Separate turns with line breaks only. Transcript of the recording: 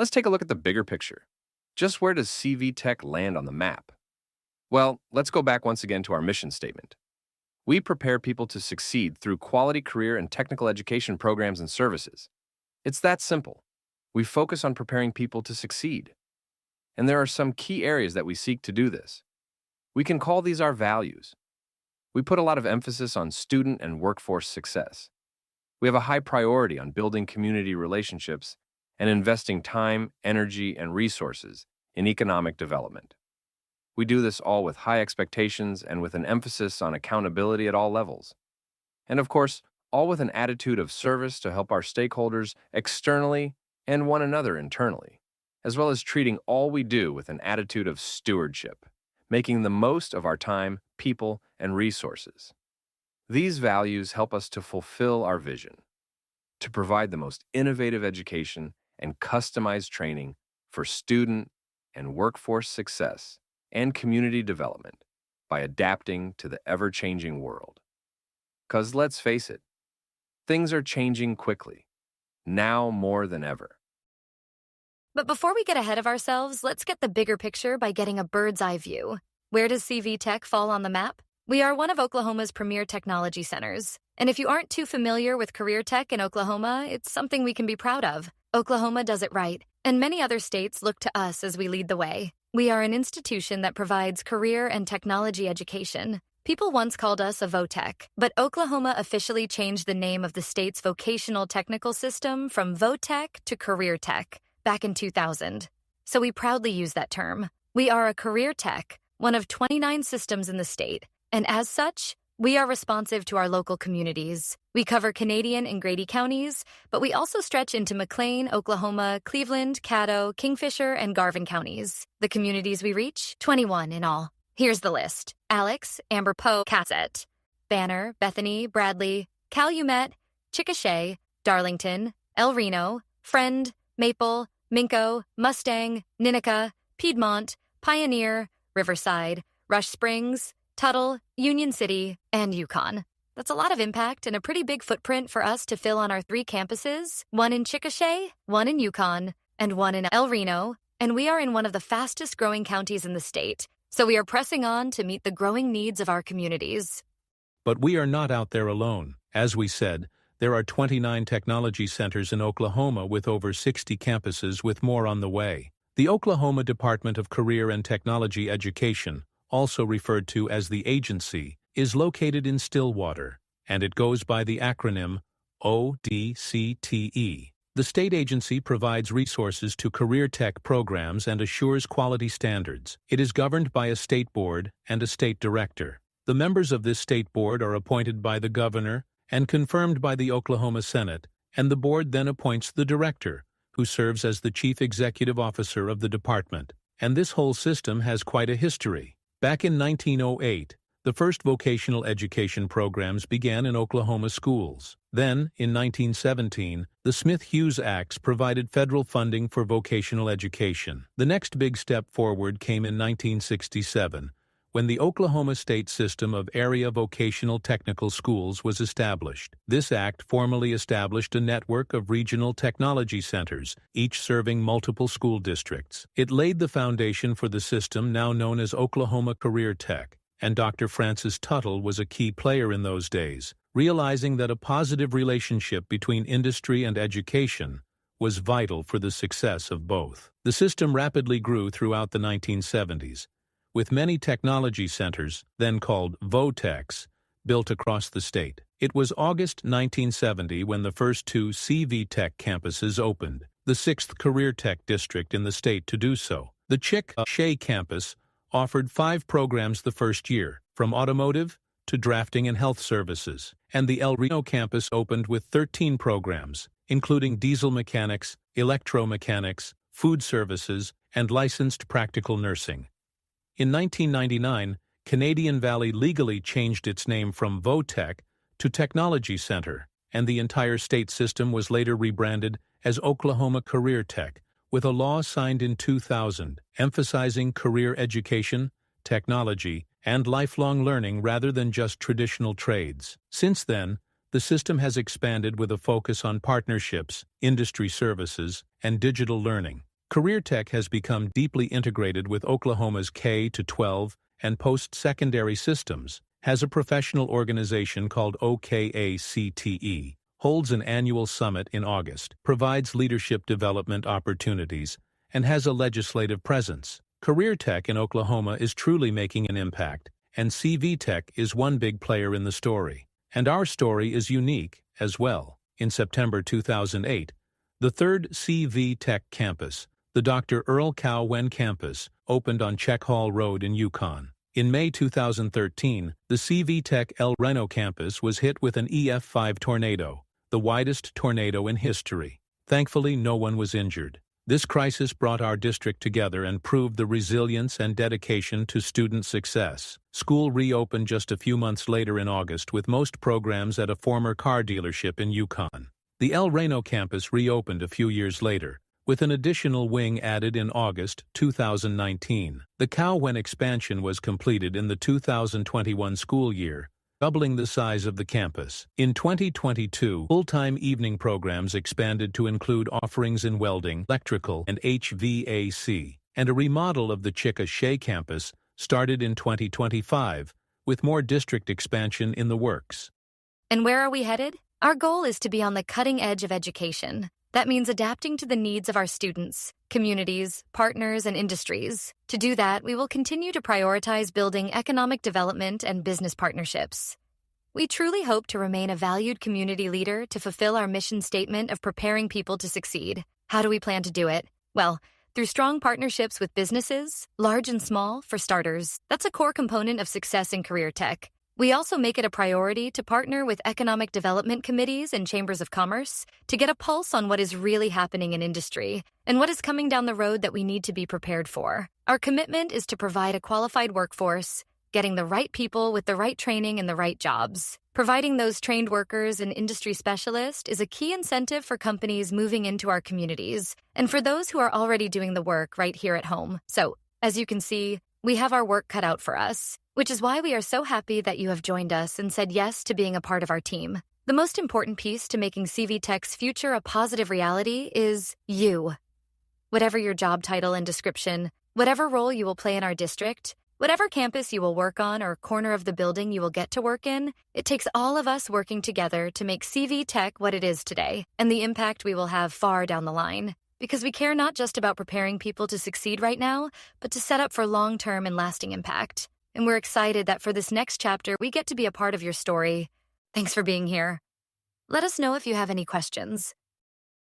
Let's take a look at the bigger picture. Just where does CV Tech land on the map? Well, let's go back once again to our mission statement. We prepare people to succeed through quality career and technical education programs and services. It's that simple. We focus on preparing people to succeed. And there are some key areas that we seek to do this. We can call these our values. We put a lot of emphasis on student and workforce success. We have a high priority on building community relationships and investing time, energy, and resources in economic development. We do this all with high expectations and with an emphasis on accountability at all levels. And of course, all with an attitude of service to help our stakeholders externally and one another internally, as well as treating all we do with an attitude of stewardship, making the most of our time, people, and resources. These values help us to fulfill our vision, to provide the most innovative education and customized training for student and workforce success and community development by adapting to the ever-changing world. 'Cause let's face it, things are changing quickly, now more than ever.
But before we get ahead of ourselves, let's get the bigger picture by getting a bird's eye view. Where does CV Tech fall on the map? We are one of Oklahoma's premier technology centers. And if you aren't too familiar with career tech in Oklahoma, it's something we can be proud of. Oklahoma does it right, and many other states look to us as we lead the way. We are an institution that provides career and technology education. People once called us a VOTEC, but Oklahoma officially changed the name of the state's vocational technical system from VOTEC to Career Tech back in 2000. So we proudly use that term. We are a career tech, one of 29 systems in the state, and as such, we are responsive to our local communities. We cover Canadian and Grady counties, but we also stretch into McLean, Oklahoma, Cleveland, Caddo, Kingfisher, and Garvin counties. The communities we reach? 21 in all. Here's the list: Alex, Amber Poe, Cassett, Banner, Bethany, Bradley, Calumet, Chickasha, Darlington, El Reno, Friend, Maple, Minko, Mustang, Ninica, Piedmont, Pioneer, Riverside, Rush Springs, Tuttle, Union City, and Yukon. That's a lot of impact and a pretty big footprint for us to fill on our 3 campuses, one in Chickasha, one in Yukon, and one in El Reno, and we are in one of the fastest growing counties in the state, so we are pressing on to meet the growing needs of our communities.
But we are not out there alone. As we said, there are 29 technology centers in Oklahoma with over 60 campuses, with more on the way. The Oklahoma Department of Career and Technology Education, also referred to as the agency, is located in Stillwater, and it goes by the acronym ODCTE. The state agency provides resources to career tech programs and assures quality standards. It is governed by a state board and a state director. The members of this state board are appointed by the governor and confirmed by the Oklahoma Senate, and the board then appoints the director, who serves as the chief executive officer of the department. And this whole system has quite a history. Back in 1908, the first vocational education programs began in Oklahoma schools. Then, in 1917, the Smith-Hughes Acts provided federal funding for vocational education. The next big step forward came in 1967, when the Oklahoma State System of Area Vocational Technical Schools was established. This act formally established a network of regional technology centers, each serving multiple school districts. It laid the foundation for the system now known as Oklahoma Career Tech, and Dr. Francis Tuttle was a key player in those days, realizing that a positive relationship between industry and education was vital for the success of both. The system rapidly grew throughout the 1970s, with many technology centers, then called VOTECs, built across the state. It was August 1970 when the first 2 CV Tech campuses opened, the 6th Career Tech district in the state to do so. The Chickasha campus offered 5 programs the first year, from automotive to drafting and health services, and the El Reno campus opened with 13 programs, including diesel mechanics, electromechanics, food services, and licensed practical nursing. In 1999, Canadian Valley legally changed its name from VOTEC to Technology Center, and the entire state system was later rebranded as Oklahoma Career Tech, with a law signed in 2000, emphasizing career education, technology, and lifelong learning rather than just traditional trades. Since then, the system has expanded with a focus on partnerships, industry services, and digital learning. Career Tech has become deeply integrated with Oklahoma's K-12 and post-secondary systems, has a professional organization called OKA-CTE, holds an annual summit in August, provides leadership development opportunities, and has a legislative presence. Career Tech in Oklahoma is truly making an impact, and CV Tech is one big player in the story. And our story is unique as well. In September 2008, the third CV Tech campus, the Dr. Earl Cow Wen campus, opened on Check Hall Road in Yukon. In May 2013, the CV Tech El Reno campus was hit with an EF5 tornado, the widest tornado in history. Thankfully, no one was injured. This crisis brought our district together and proved the resilience and dedication to student success. School reopened just a few months later in August with most programs at a former car dealership in Yukon. The El Reno campus reopened a few years later, with an additional wing added in August 2019. The Cow-Wen expansion was completed in the 2021 school year, doubling the size of the campus. In 2022, full-time evening programs expanded to include offerings in welding, electrical, and HVAC, and a remodel of the Chickasha campus started in 2025, with more district expansion in the works.
And where are we headed? Our goal is to be on the cutting edge of education. That means adapting to the needs of our students, communities, partners, and industries. To do that, we will continue to prioritize building economic development and business partnerships. We truly hope to remain a valued community leader to fulfill our mission statement of preparing people to succeed. How do we plan to do it? Well, through strong partnerships with businesses, large and small, for starters. That's a core component of success in career tech. We also make it a priority to partner with economic development committees and chambers of commerce to get a pulse on what is really happening in industry and what is coming down the road that we need to be prepared for. Our commitment is to provide a qualified workforce, getting the right people with the right training and the right jobs. Providing those trained workers and industry specialists is a key incentive for companies moving into our communities and for those who are already doing the work right here at home. So, as you can see, we have our work cut out for us, which is why we are so happy that you have joined us and said yes to being a part of our team. The most important piece to making CV Tech's future a positive reality is you. Whatever your job title and description, whatever role you will play in our district, whatever campus you will work on or corner of the building you will get to work in, it takes all of us working together to make CV Tech what it is today and the impact we will have far down the line. Because we care not just about preparing people to succeed right now, but to set up for long-term and lasting impact. And we're excited that for this next chapter, we get to be a part of your story. Thanks for being here. Let us know if you have any questions.